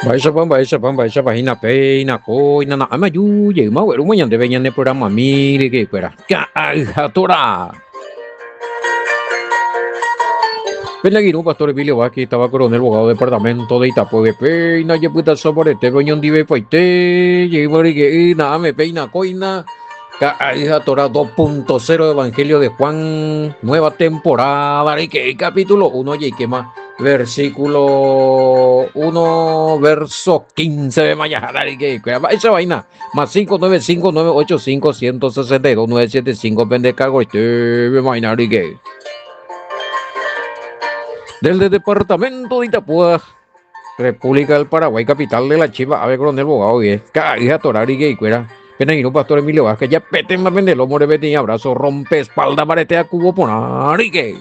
Vaya página peina, coina, na ama yuye, ma weru mañana de veñan de programa mire que fuera. Ya, tora. Pelaguino, pastor Emilio Vázquez, estaba coronel, abogado de departamento de Itapueve, peina, ye puta soporete, veñón dive paite, ye que nada me peina, coina. Ya, tora 2.0 Evangelio de Juan, nueva temporada, y que capítulo 1, y que más. Versículo 1, verso 15 de Mayajara, esa vaina, más 595-985-162-975, pendecago, de Mayajara, del departamento de Itapúa, República del Paraguay, capital de la Chiva, ave coronel abogado, y caída torar y cuera. Penaguino Pastor Emilio Vázquez, ya pete más vendelo, more vete y abrazo, rompe espalda, maretea cubo ponar y que.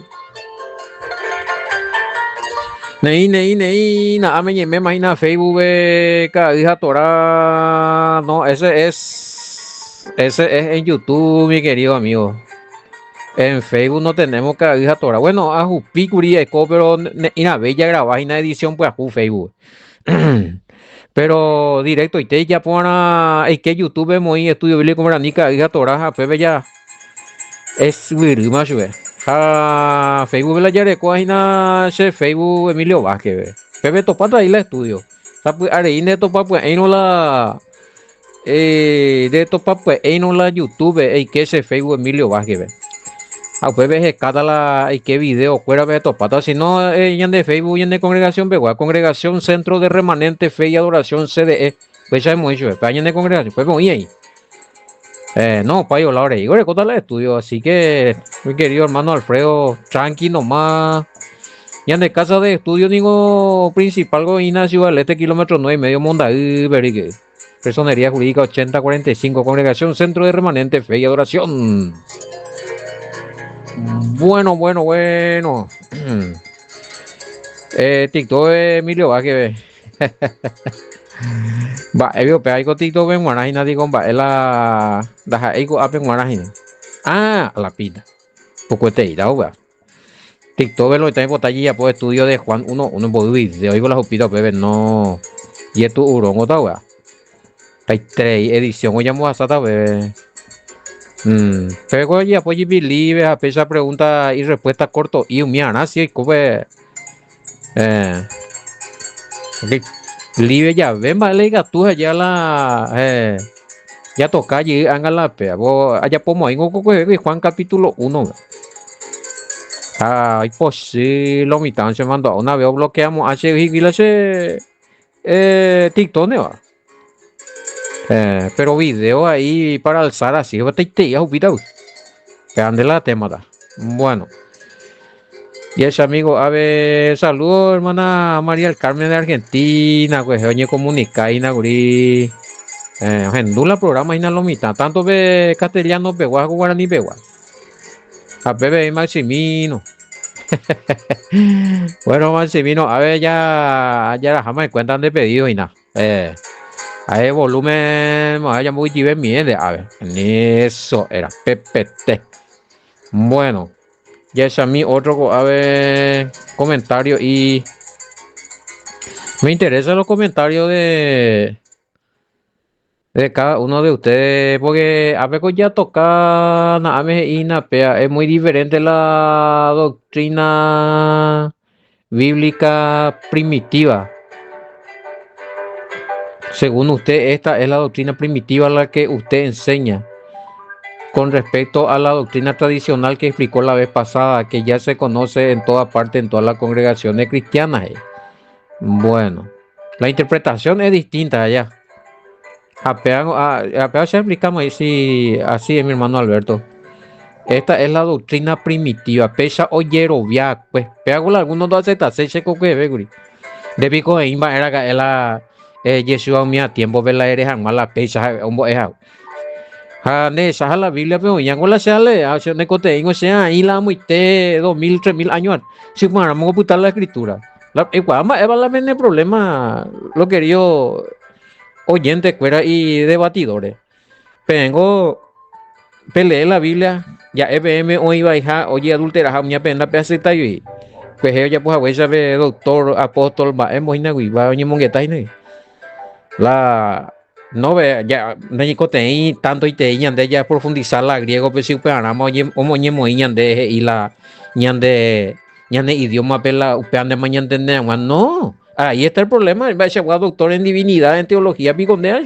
Nei, nada me imagina Facebook, hija Torah. No, ese es en YouTube, mi querido amigo. En Facebook no tenemos hija Torah. Bueno, a Jupicuri, pero una bella grabada y una edición, pues a Facebook. Pero directo, y te ya pona, es que YouTube muy estudio bíblico como la nica, hija Torah, Pepe ya. Es más, Facebook la yare coina se Facebook Emilio Vázquez. Pepe topata ahí la estudio. Tapi areine topa pues ahí no la de topa pues ahí no la YouTube que se Facebook Emilio Vázquez. A Pepe se cada la que video fuera de topata si no yan de Facebook yan de congregación Begua, congregación Centro de Remanente Fe y Adoración CDE. Pues ya hemos hecho, yan de congregación, pues muy ahí. No, payo, la hora y ahora el estudio, así que mi querido hermano Alfredo, tranqui nomás. Y en de casa de estudio digo principal Goina Ciudad del Este, kilómetro 9,5 Mondaí, Berique. Personería Jurídica 8045, Congregación Centro de Remanente Fe y Adoración. Bueno. TikTok Emilio Vázquez. Va, veo pe algo TikTok en Guanajina digo, va, la deja algo up en Guanajina. La pita. Poco te irá, va. TikTok lo está en botella por estudio de Juan uno por video, oigo las opitas, bebé, no. Y esto urón otra, va. Hay 3 edición, hoy llamo a Sata, bebé. Pero ya pues believe a pesar pregunta y respuesta corto y un mía, así como libre ya ven vale tú allá la ya toca allí hagan la pea vos allá podemos ir con Juan capítulo 1. Ay pues sí lo mitad se mandó una vez bloqueamos hace TikTok ¿no? Pero video ahí para alzar así te ya que ande la tema. Bueno, y ese amigo, a ver, saludos hermana María del Carmen de Argentina, pues oye comunica y naguri gendula programa y lo mitad, tanto ve castellano pegua guaraní pegua. A bebé Maximino. Bueno, Maximino, a ver ya jamás me cuentan de pedido y nada. A ver, volumen, ya muy bien, a ver, eso era PPT. Bueno. Ya es a mí otro, a ver, comentario y me interesan los comentarios de cada uno de ustedes porque a veces ya toca es muy diferente la doctrina bíblica primitiva. Según usted, esta es la doctrina primitiva la que usted enseña. Con respecto a la doctrina tradicional que explicó la vez pasada, que ya se conoce en toda parte, en todas las congregaciones cristianas. Bueno, la interpretación es distinta allá. Apenas ya explicamos así es mi hermano Alberto. Esta es la doctrina primitiva. Pesa oyero, pues. Pego algunos dos zetas, se checo que ve, de pico de imba era la Yeshua mía tiempo ver la eres mala pesa un boeja. Ne saha la Biblia pero yang la sale hace ne cote o sea y la muite 2000 3000 años si vamos a putar la escritura la igual es el problema lo querido oyente fuera y debatidores vengo peleé la Biblia ya EBM hoy va hija oye adultera jamia pena peseta y pues ella pues a veces ve doctor apóstol va hemos ina va ni mongueta ine La no ve ya México te tanto y te ñande ya profundizar la griego pues si upeana como ñemo ñande y la ñande idioma pela upeande mañana entendemos no ahí está el problema va a ser doctor en divinidad en teología picondea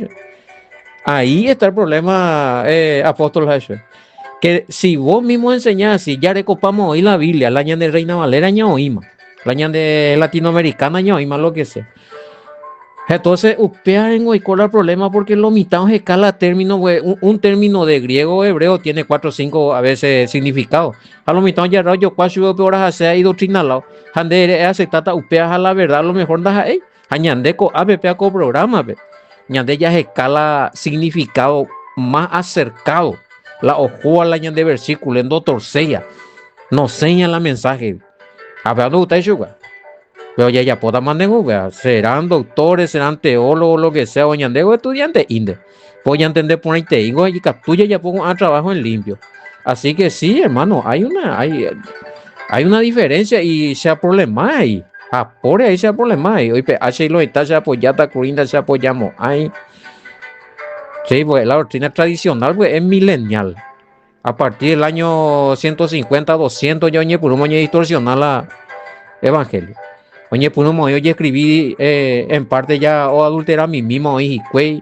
ahí está el problema apóstol Jesús que si vos mismo enseñás si ya recopamos hoy la Biblia la ñande Reina Valera ña oíma la ñande latinoamericana ña oíma lo que sea. Entonces, upea en el problema porque lo mitad es cada término, un término de griego o hebreo tiene 4 o 5 a veces significados. A lo mitad ya yo cuatro horas hace y doctrinado. Hande aceptata upea a la verdad, a lo mejor da ahí. Añande co APP co programa, ñande ya escala significado más acercado. La ojo a la ñande versículo en doctor sella. No señala mensaje. Hablando usted yuga. Pero ya pueda manejo, serán doctores, serán teólogos, lo que sea, o ñandego estudiante, inde. Voy a entender por ahí te digo, y captuya ya pongo a trabajo en limpio. Así que sí, hermano, hay una diferencia y se problema ahí. Por ahí se problema ahí. Hoy PH y lo está se apoyata, curinda se apoyamos. Ahí. Sí, pues la doctrina tradicional, pues es milenial. A partir del año 150, 200, ya por un año distorsionar la evangelio. Oye, pues no yo ya escribí en parte ya o adultera mi mismo y cuey.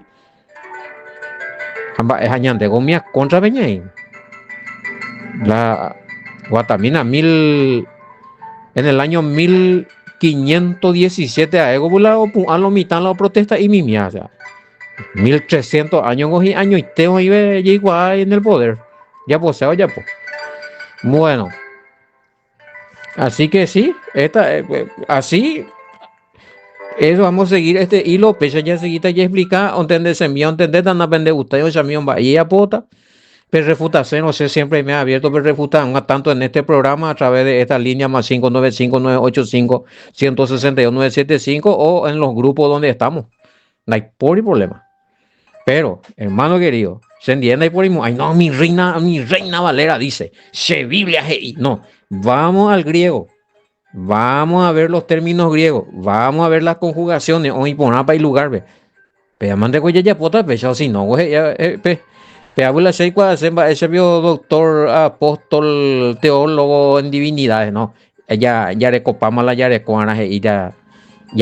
Es añade gomia contra beñay. La guatamina en el año 1517 a ego bula a lo mitad la protesta y mi mía, o sea, 1300 años cogí año y te iba igual en el poder. Ya poseo ya pues. Bueno, así que sí, así eso vamos a seguir este hilo, pese ya seguita ya explica, entender se envía, entender tan aprende usted o sea va y apota, pero refutarse, no sé, siempre me ha abierto, pero refutar tanto en este programa a través de esta línea más 595-985-162-975 o en los grupos donde estamos. No hay por problema. Pero, hermano querido, se entiende por ahí, ay no, mi reina Valera dice, se Biblia, no, vamos al griego. Vamos a ver los términos griegos, vamos a ver las conjugaciones, o imponer para el lugar, ve. Pero mande que ya pota, pecho, si no, güey, ya, habla seis cuadras, ese vio doctor, apóstol, teólogo en divinidades, no. Ya recopamos la ya recoana y ya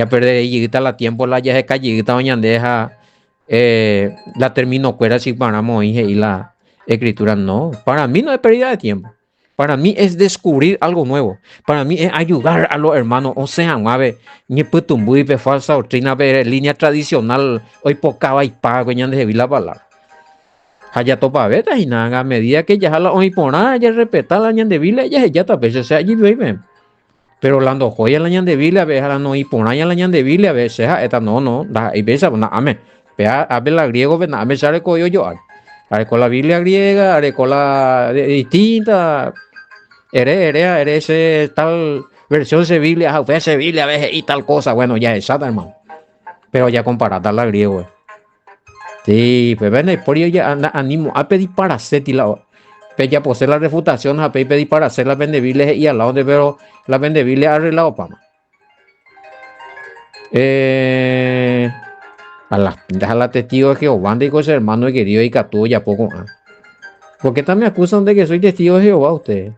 perderé y la tiempo, la ya se callita, doña deja, la termino cuera si paramos y la escritura, no. Para mí no es pérdida de tiempo. Para mí es descubrir algo nuevo. Para mí es ayudar a los hermanos. O sea, ni putumbuy, falsa doctrina, línea tradicional, hoy pocaba y pago, ya de la palabra. Haya topa beta y nada, a medida que ya la hoy por nada, ya respetar la ñan de vila, ya está, o sea, allí viven. Pero lando joya la ñan de vila, a veces la no y por nada la ñan de vila, a veces esta no, y veces, nada, vea, a ver la griego, nada, me sale coyo yo, haré con la Biblia griega, haré con la distinta. Eres tal versión de Biblia, esa Biblia a veces y tal cosa, bueno, ya es esa, hermano. Pero ya comparada la griego. Sí, pues ven, por ello ya animo a pedir para hacer la pues ya posee la refutación, a pedir para hacer la Biblia y al lado de pero la Biblia arreglado para a la testigo de Jehová, de cosas hermano y querido y catú ya poco. ¿Por qué también me acusan de que soy testigo de Jehová ustedes?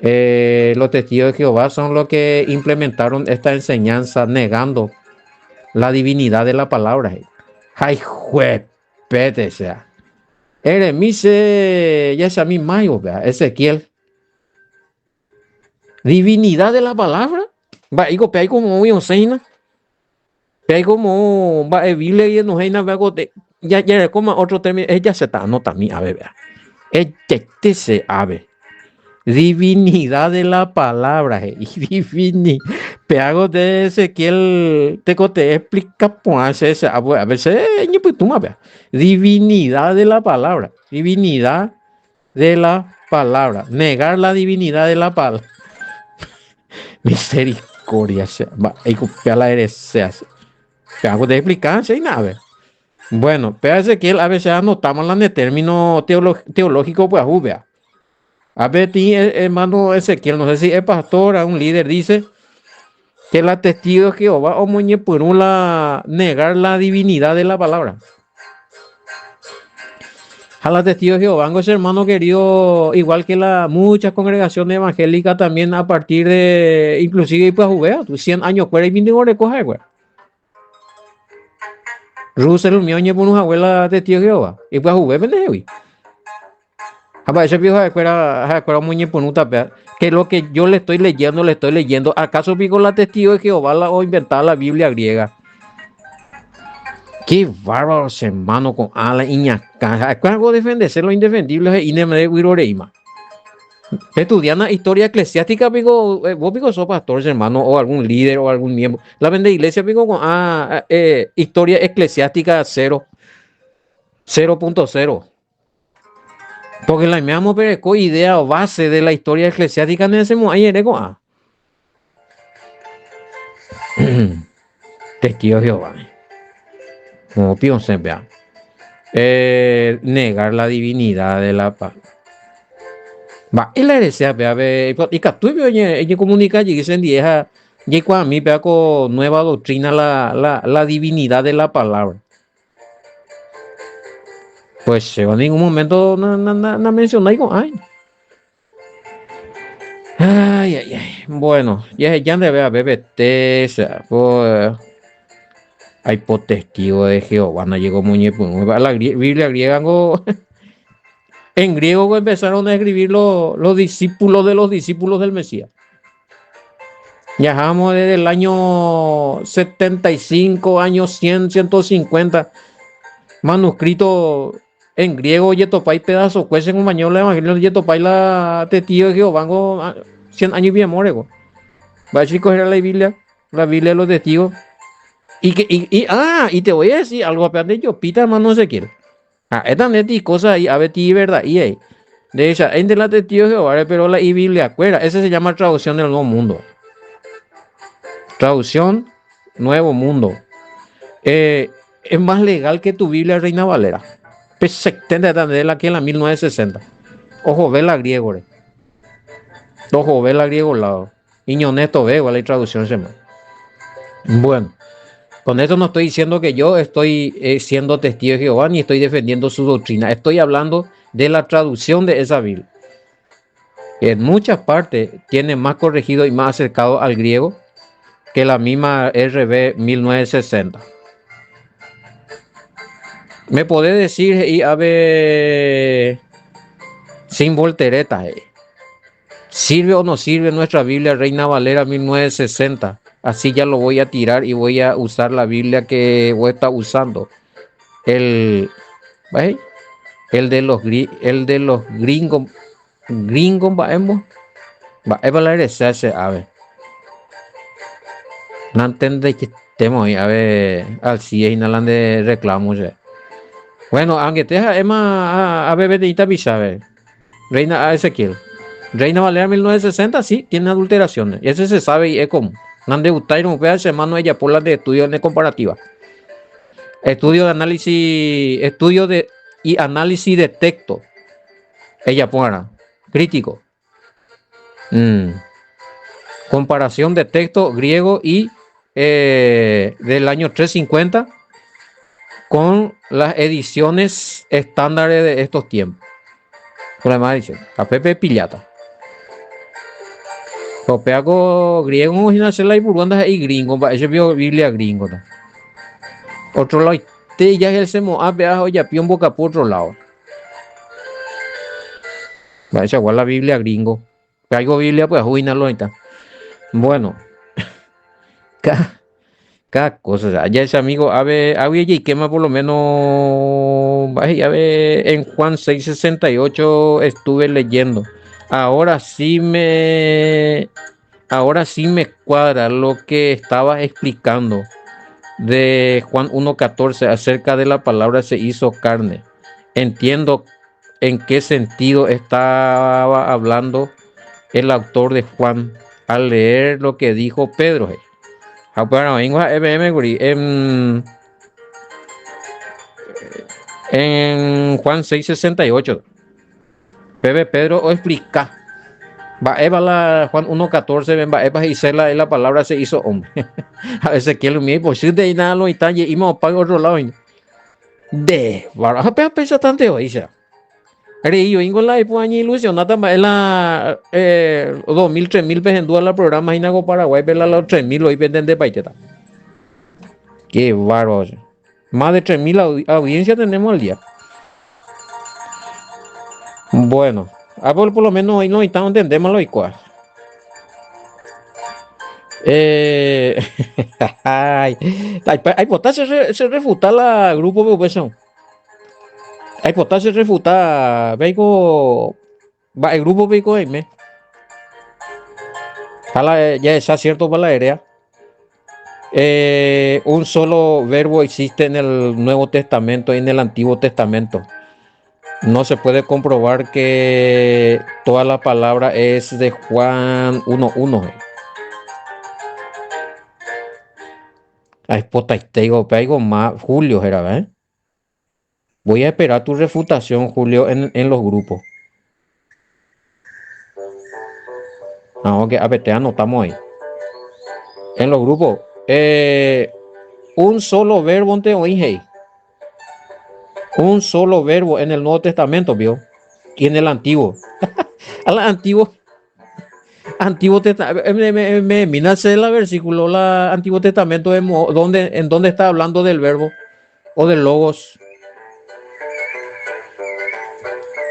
Los testigos de Jehová son los que implementaron esta enseñanza negando la divinidad de la palabra. Ay, juepete, sea. Eremice, ya es a mí mayo, Ezequiel. Divinidad de la palabra. Va, digo, hay como muy oseina. Hay como, va, Biblia y no hay nada, ya, como otro término, ella se está, no también, a ver, vea. Este se ave. Divinidad de la palabra, Peago de Ezequiel te explica pues a veces divinidad de la palabra, divinidad de la palabra, negar la divinidad de la palabra. Misericordia, hay que la heresia. Peago de explicar, sin nada. Bueno, pero Ezequiel a veces anotamos en término teológico, pues vea. A ver, hermano Ezequiel, no sé si es pastor, un líder, dice, Que la testigo de Jehová o moñe por negar la divinidad de la palabra. A la testigo de Jehová, ese hermano querido, igual que muchas congregaciones evangélicas también a partir de, inclusive pues juguea, 100 años fuera y 20 recoge, güey. Russell mioñe por una abuela testigo de Jehová. Y pues jugué, pendejo, güey. Apa, ese viejo de acuerda muy ponuta, que lo que yo le estoy leyendo. ¿Acaso pico la testigo de Jehová o inventar la Biblia griega? Qué bárbaro, hermano, con ala iñaca. ¿Cuándo defenderse lo indefendible y ne me wiroreima? Estudiando historia eclesiástica, pico, vos pico sos pastor, hermano, o algún líder o algún miembro. La vende iglesia, pico con historia eclesiástica 0.0. Porque la misma pero idea o base de la historia eclesiástica en ese momento ayer testigo de Jehová. Como piensa, vea. Negar la divinidad de la paz. Va, y la herencia, vea, y que tú ella comunica y dicen vieja, y cuando a mí vea con nueva doctrina la divinidad de la palabra. Pues en ningún momento no mencioné con ay. Ay. Bueno, ya debe haber BT, pues hay testigo de Jehová, no llegó muñeco. La Biblia griega, en griego empezaron a escribir los discípulos de los discípulos del Mesías. Viajamos desde el año 75, años 100, 150, manuscrito en griego, Yetopay pedazo, pues en un baño de evangelio, Yetopay la testigo de Jehová, 100 años bien morego. Va a coger la Biblia de los testigos. Y te voy a decir algo, aparte yo, pita hermano no se quiere. Esta neti cosa ahí, a ver, ti verdad, y ahí. De hecho, entre la testigo de Jehová, pero la Biblia, acuerda, ese se llama traducción del Nuevo Mundo. Traducción Nuevo Mundo. Es más legal que tu Biblia Reina Valera. Pues 70 de la que en la 1960. Ojo, vela griego, Ojo, vela griego lado. Iñonesto veo la traducción se llama. Bueno. Con esto no estoy diciendo que yo estoy siendo testigo de Jehová ni estoy defendiendo su doctrina. Estoy hablando de la traducción de esa Biblia. En muchas partes tiene más corregido y más acercado al griego que la misma RB 1960. ¿Me podés decir, y a ver, sin volteretas, sirve o no sirve nuestra Biblia Reina Valera 1960? Así ya lo voy a tirar y voy a usar la Biblia que voy a estar usando. El de los gringos va a a ver. No entiende que estemos ahí, a ver, al si es inalan de reclamos. Bueno, aunque te deja Emma a ver, de sabe. Reina a Ezequiel. Reina Valera 1960 sí tiene adulteraciones. Y ese se sabe y es común. Nande Utay no puede ser mano ella por las de estudio de comparativa. Estudio y análisis de texto. Ella pone crítico. Comparación de texto griego y del año 350 con las ediciones estándares de estos tiempos. Por demás dice, a Pepe Pillata. Copeaco griego y burundas y gringo, ese vio Biblia gringo. Otro lado, ya es el semo a ya pion boca por otro lado. Va esa igual la Biblia gringo. Caigo Biblia pues juinalo ahorita. Bueno. Cada cosa, ya ese amigo, a ver, y quema por lo menos, a ver, en Juan 6:68 estuve leyendo. Ahora sí me cuadra lo que estabas explicando de Juan 1:14 acerca de la palabra se hizo carne. Entiendo en qué sentido estaba hablando el autor de Juan al leer lo que dijo Pedro. Bueno, en Juan 6:68 Pedro o explica Va Eva la Juan 1:14, ven va Eva y la palabra se hizo hombre. A veces quiero mi pues si de nada lo está y me pago otro lado. De, baraja pesa tanto hoy ya. Ari yo ingo la ipo añi ilusión nata ma la 2000 3000 pesos en dólar programa inago Paraguay pela los 3000 hoy venden de paiteta. Qué bárbaro. Más de 3000 audiencias tenemos al día. Bueno, por lo menos hoy no estamos entendemos lo igual. Eh, ay, hay potasio se refuta la grupo de oposición. Hay potasio se refuta veigo va el grupo veigo me. Jala ya está cierto para la aérea. Un solo verbo existe en el Nuevo Testamento y en el Antiguo Testamento. No se puede comprobar que toda la palabra es de Juan 1:1. Ay, puta, te digo, pego más, Julio, era, ¿eh? Voy a esperar tu refutación, Julio, en los grupos. Ah, ok, a ver, te anotamos ahí. En los grupos, un solo verbo te oí, un solo verbo en el Nuevo Testamento, ¿vio? Y en el Antiguo. Al Antiguo Testamento, me nace el versículo, la Antiguo Testamento, en donde está hablando del verbo o del logos.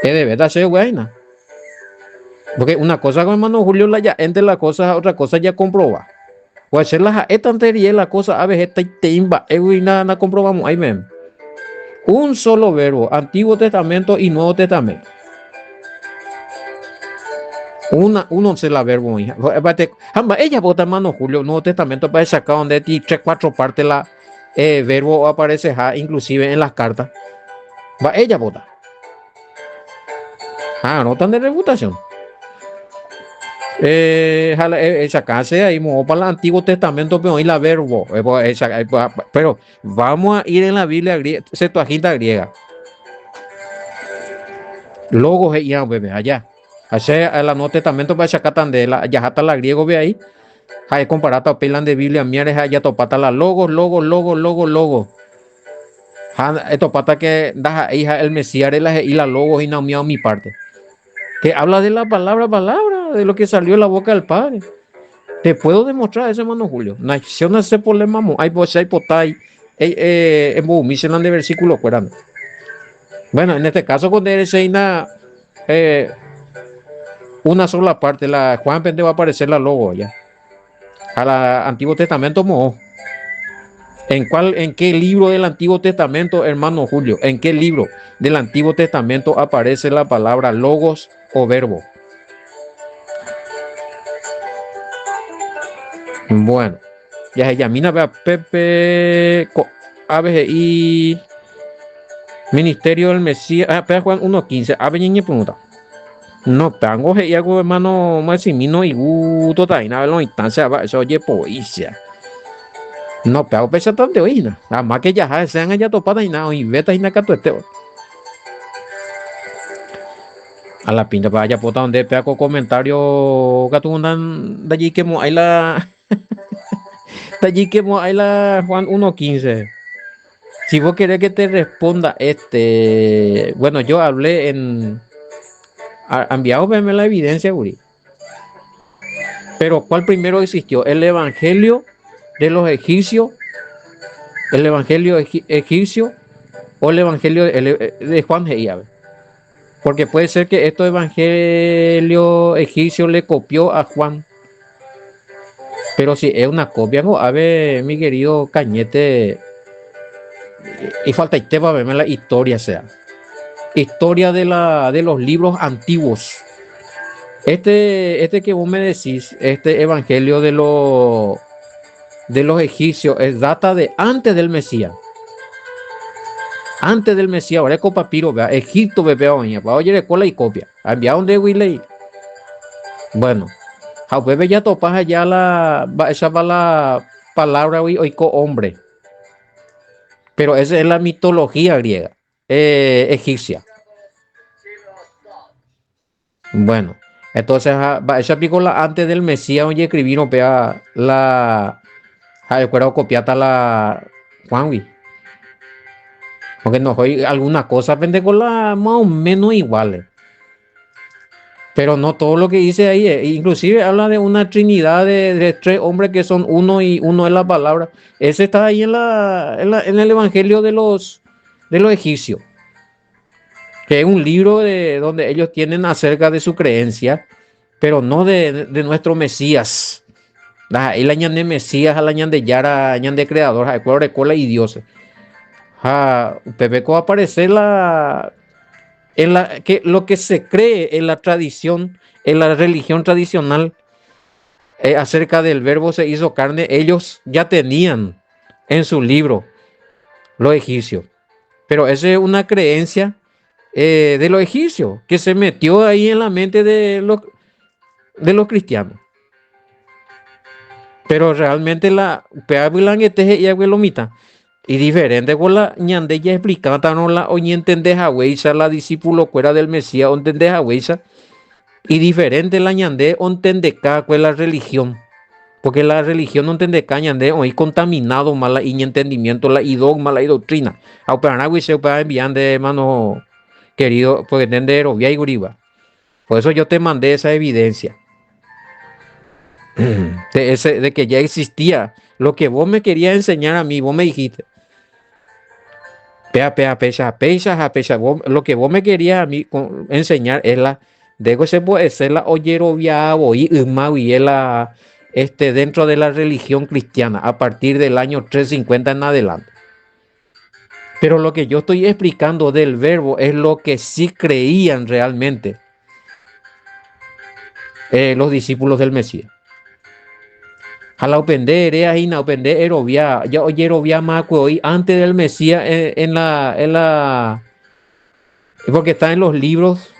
De verdad, se buena. Porque una cosa con hermano Julio, la ya entre la cosa, otra cosa ya comproba. Puede ser la estantería, la cosa a veces te imba, y nada comprobamos ahí mismo. Un solo verbo, Antiguo Testamento y Nuevo Testamento. Uno se la verbo, hija. Ella vota hermano Julio, Nuevo Testamento para sacar donde ti 3-4 partes la verbo aparece inclusive en las cartas. Va, ella vota. No tan de reputación. Sacarse ahí para el Antiguo Testamento, pero ahí la verbo. Pero vamos a ir en la Biblia griega, Septuaginta griega. Logos ya bebé allá. Hace el Nuevo Testamento para sacar tan de la ya hasta la griego ve ahí. Hay comparado pelan de Biblia mieres allá topata la logos. Esto pata que da hija el Mesías y la logos y no mío mi parte. Que habla de la palabra, de lo que salió de la boca del Padre. Te puedo demostrar eso, hermano Julio. No se problema, hay vos hay potay, en Bumiselan de versículo fuera. Bueno, en este caso, cuando eres una sola parte, la Juan Pente va a aparecer la logo ya. A la Antiguo Testamento, mo. ¿En qué libro del Antiguo Testamento, hermano Julio? ¿En qué libro del Antiguo Testamento aparece la palabra logos o verbo? Bueno, ya Yamina vea Pepe ABGI Ministerio del Mesías, pero Juan 1:15, ABGI pregunta. No, tango y algo hermano Maximino y gusto taina la instancia va eso oye poisia. No, pero pesa tanto oína. Además que ya sean allá topada y nada y veta y nada tu este. A la pinta para allá pota donde pega con comentario que tú andan de allí que mo hay la de allí que mo hay la Juan 1:15. Si vos querés que te responda bueno, yo hablé enviado verme la evidencia, Uri. Pero ¿cuál primero existió? ¿El evangelio de los egipcios? ¿El evangelio egipcio o el evangelio de Juan G? Porque puede ser que estos evangelios egipcios le copió a Juan. Pero si es una copia, no, a ver, mi querido Cañete, y falta y te va a verme la historia, sea. Historia de los libros antiguos. Este que vos me decís, este evangelio de los egipcios, es data de antes del Mesías. Antes del Mesías, ahora es papiro, vea, Egipto, bebé, oye, de cola y copia. ¿Enviado donde Wiley? Bueno, a bebé ya topas allá esa va la palabra oico hombre. Pero esa es la mitología griega, egipcia. Bueno, Entonces, esa película antes del Mesías, oye, escribir, no pega la, recuerdo copiata la Juanwi, porque no hay alguna cosa vende con la más o menos iguales. Pero no todo lo que dice ahí, inclusive habla de una trinidad de tres hombres que son uno y uno es la palabra. Ese está ahí en el Evangelio de los egipcios, que es un libro donde ellos tienen acerca de su creencia, pero no de nuestro Mesías. Ahí la ñan de Mesías, a la ñan de Yara, ñan de Creador, a cuadro de cola y Dios. Pepe va a aparecer que lo que se cree en la tradición, en la religión tradicional, acerca del verbo se hizo carne, ellos ya tenían en su libro los egipcios. Pero esa es una creencia de los egipcios que se metió ahí en la mente de los cristianos. Pero realmente la peabulanguete y abuelomita y diferente con la ñande ya explicaba no la oñenten de Hawaiisa, la discípulo fuera del Mesías onten de Hawaiisa, y diferente la ñande onten de cada con la religión. Porque la religión no entiende caña de hoy contaminado mala y entendimiento la y dogma la y doctrina. A Upanagui se puede enviar de hermano querido, porque entender obvia y guriba. Por eso yo te mandé esa evidencia de que ya existía lo que vos me querías enseñar a mí, vos me dijiste. Lo que vos me querías a mí enseñar es la de que se puede ser la oyerovia y la dentro de la religión cristiana a partir del año 350 en adelante. Pero lo que yo estoy explicando del verbo es lo que sí creían realmente los discípulos del Mesías. A la opender, a opender, erovia, ya oyerovia más hoy antes del Mesías porque está en los libros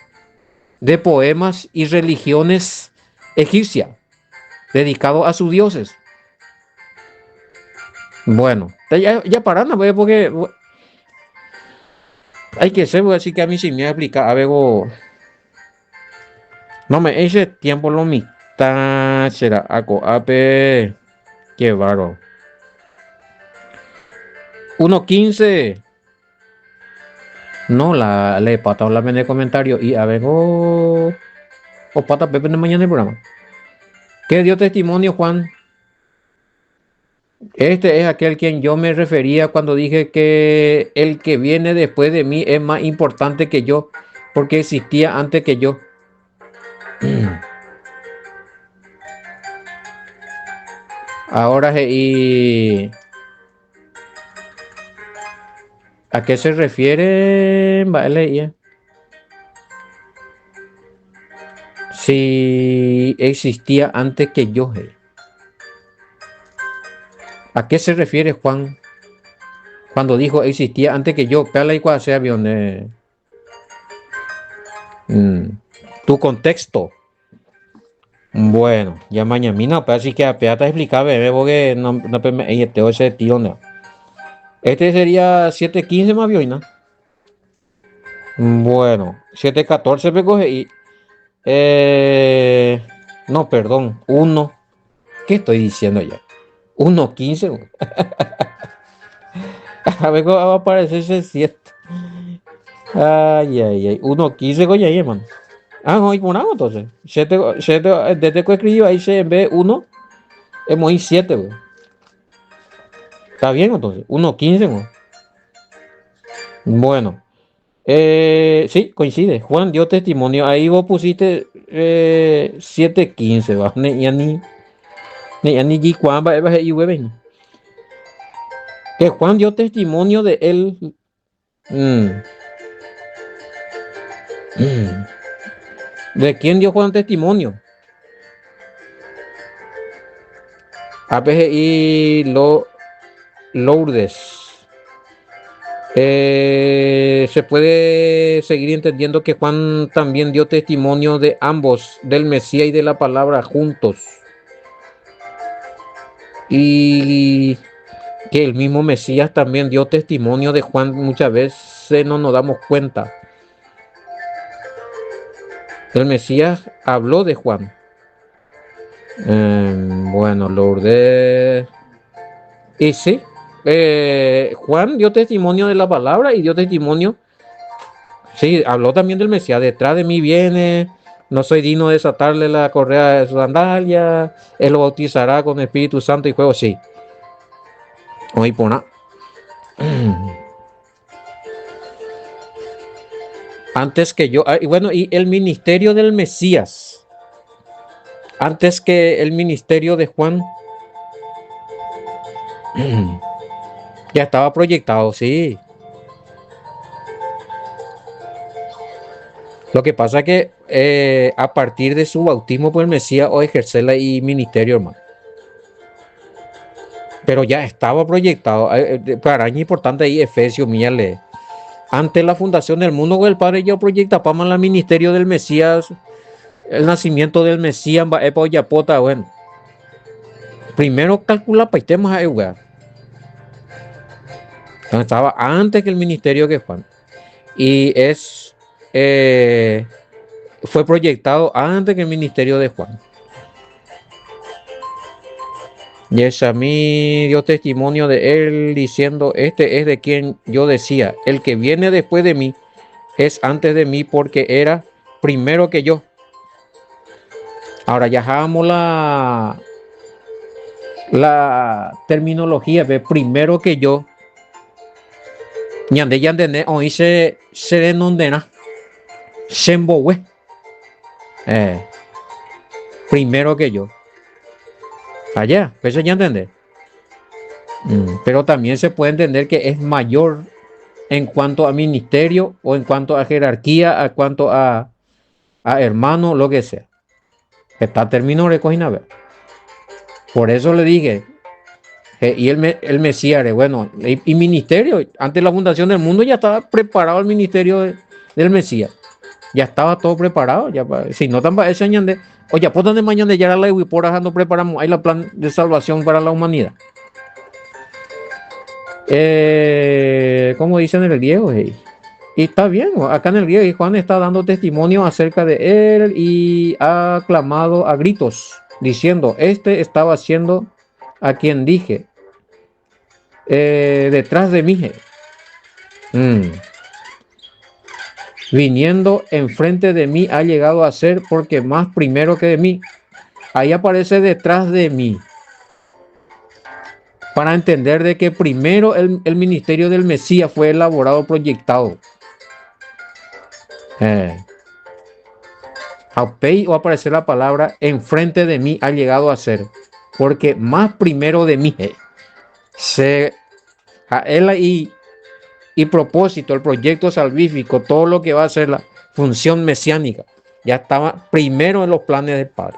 de poemas y religiones egipcias dedicados a sus dioses. Bueno, ya parando, porque hay que ser, voy a decir que a mí sí me explica, a ver, no me ese tiempo lo mitad será aco ape, qué baro. 1:15. No, le pata la en el comentario y a ver, o pata Pepe de mañana el programa. ¿Qué dio testimonio, Juan? Este es aquel quien yo me refería cuando dije que el que viene después de mí es más importante que yo, porque existía antes que yo. Ahora, ¿y a qué se refiere? Vale, si existía antes que yo. ¿A qué se refiere Juan cuando dijo existía antes que yo? Pela y cuál sea avión. Tu contexto. Bueno, ya mañana, pero así que apeata explicar, bebé, porque no este ese tío no. Este sería 7:15 más bien, ¿no? Bueno, 7:14 me coge y no, perdón, 1. ¿Qué estoy diciendo ya? 1:15. A ver cómo va a aparecer ese 7. Ay, ay, ay. 1:15 coño ahí, hermano. No, y por algo entonces. Desde que escribí ahí se en vez de 1, hemos ahí 7, güey. Está bien entonces. 1:15, güey. Bueno. Sí, coincide. Juan dio testimonio. Ahí vos pusiste 7:15, va. Ya ni Juan va a ir, que Juan dio testimonio de él. Mm, mm. ¿De quién dio Juan testimonio? APGI Lourdes. Se puede seguir entendiendo que Juan también dio testimonio de ambos, del Mesías y de la palabra juntos. Y que el mismo Mesías también dio testimonio de Juan, muchas veces no nos damos cuenta. El Mesías habló de Juan. Bueno, Lourdes. Y sí, Juan dio testimonio de la palabra y dio testimonio. Sí, habló también del Mesías. Detrás de mí viene, no soy digno de desatarle la correa de su sandalia. Él lo bautizará con Espíritu Santo y fuego. Sí. Hoy por nada. Antes que yo. Y bueno, y el ministerio del Mesías. Antes que el ministerio de Juan. Ya estaba proyectado, sí. Lo que pasa es que a partir de su bautismo por el Mesías o ejercer el ministerio, hermano. Pero ya estaba proyectado. Para mí importante ahí, Efesios, mírale. Ante la fundación del mundo, el Padre ya proyecta para el ministerio del Mesías, el nacimiento del Mesías, yapota, bueno. Primero calcula para temas ahí, weón. Estaba antes que el ministerio que Juan. Y fue proyectado antes que el ministerio de Juan. Y es a mí dio testimonio de él diciendo, este es de quien yo decía, el que viene después de mí es antes de mí porque era primero que yo. Ahora ya dejamos la terminología de primero que yo. Ñande yandene hoy se denondena. Shembowe. Primero que yo. Allá, eso ya entender. Pero también se puede entender que es mayor en cuanto a ministerio o en cuanto a jerarquía, en cuanto a hermano, lo que sea. Está término recogida. Por eso le dije, y el Mesías, bueno, y ministerio, antes de la fundación del mundo ya estaba preparado el ministerio del Mesías. Ya estaba todo preparado. Ya, si no tan ese año de, oye, pues donde mañana ya la y por no preparamos ahí la plan de salvación para la humanidad. Como dicen en el griego, hey. Y está bien, acá en el griego, y Juan está dando testimonio acerca de él y ha clamado a gritos, diciendo, este estaba haciendo a quien dije, detrás de mí, viniendo enfrente de mí ha llegado a ser porque más primero que de mí. Ahí aparece detrás de mí. Para entender de que primero el ministerio del Mesías fue elaborado, proyectado. Aupei o aparecer la palabra enfrente de mí ha llegado a ser, porque más primero de mí a él y propósito, el proyecto salvífico, todo lo que va a ser la función mesiánica, ya estaba primero en los planes del Padre.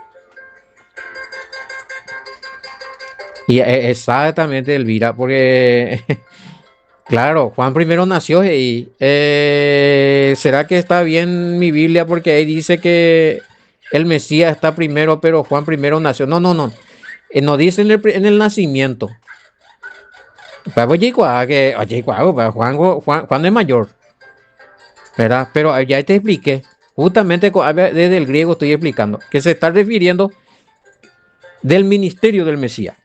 Y exactamente, Elvira, porque claro, Juan primero nació y ¿será que está bien mi Biblia? Porque ahí dice que el Mesías está primero, pero Juan primero nació. No. No dice en el nacimiento. Juan es mayor, ¿verdad? Pero ya te expliqué. Justamente desde el griego estoy explicando que se está refiriendo del ministerio del Mesías.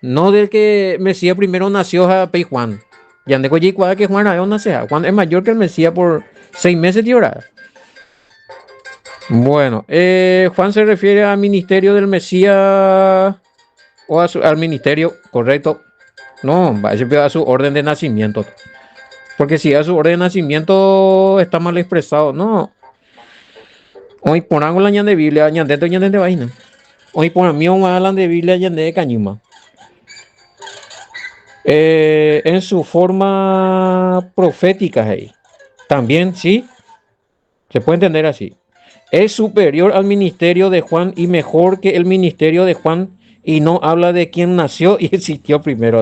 No del que Mesías primero nació a Pei Juan. Ya ande que Juan Juan es mayor que el Mesías por 6 meses de hora. Bueno, Juan se refiere al ministerio del Mesías o al ministerio, correcto. No, a su orden de nacimiento. Porque si a su orden de nacimiento está mal expresado, no. Hoy ponamos la ñan de Biblia, ñan de vaina. Hoy por mí un hablan de Biblia, ñan de cañuma. En su forma profética ahí. También, sí, se puede entender así. Es superior al ministerio de Juan y mejor que el ministerio de Juan y no habla de quién nació y existió primero.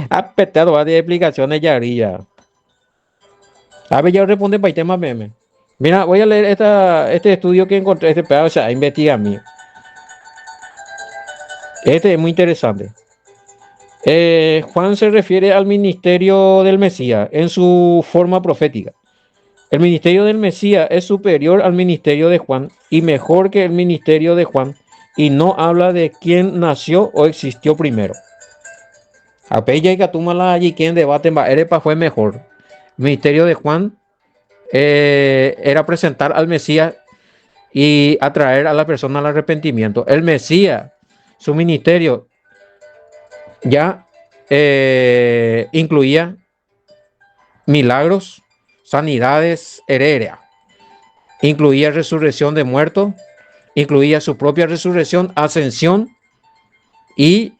Apetado de explicaciones ya haría. A ver, ya responde para el tema meme. Mira, voy a leer este estudio que encontré, este pedazo, o sea, investiga mío. Este es muy interesante. Juan se refiere al ministerio del Mesías en su forma profética. El ministerio del Mesías es superior al ministerio de Juan y mejor que el ministerio de Juan, y no habla de quién nació o existió primero. Apella y Catumala allí quien debate en Erepa fue mejor. El ministerio de Juan era presentar al Mesías y atraer a la persona al arrepentimiento. El Mesías, su ministerio ya incluía milagros, sanidades heréreas, incluía resurrección de muertos, incluía su propia resurrección, ascensión y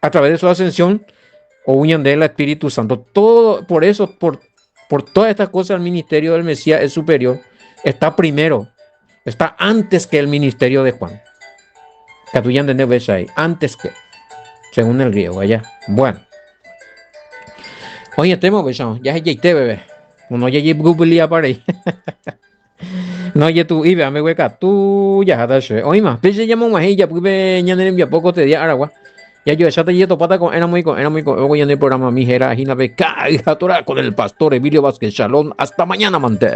a través de su ascensión o unión del Espíritu Santo. Todo, por eso, por todas estas cosas, el ministerio del Mesías es superior, está primero, está antes que el ministerio de Juan. Que tú ya entendés ahí, antes que, según el griego, allá. Bueno. Oye, temo, ya es JT, bebé. Uno ya es Google para ahí. No, ya tú, y me hueca, tú ya está. Oye, más, pese llamo más ella, porque ya no envía poco te di aragua. Ya yo ya te llevo pata con era muy voy en el programa mi jera, Gina Beca, con el pastor Emilio Vázquez Shalom. Hasta mañana, mante.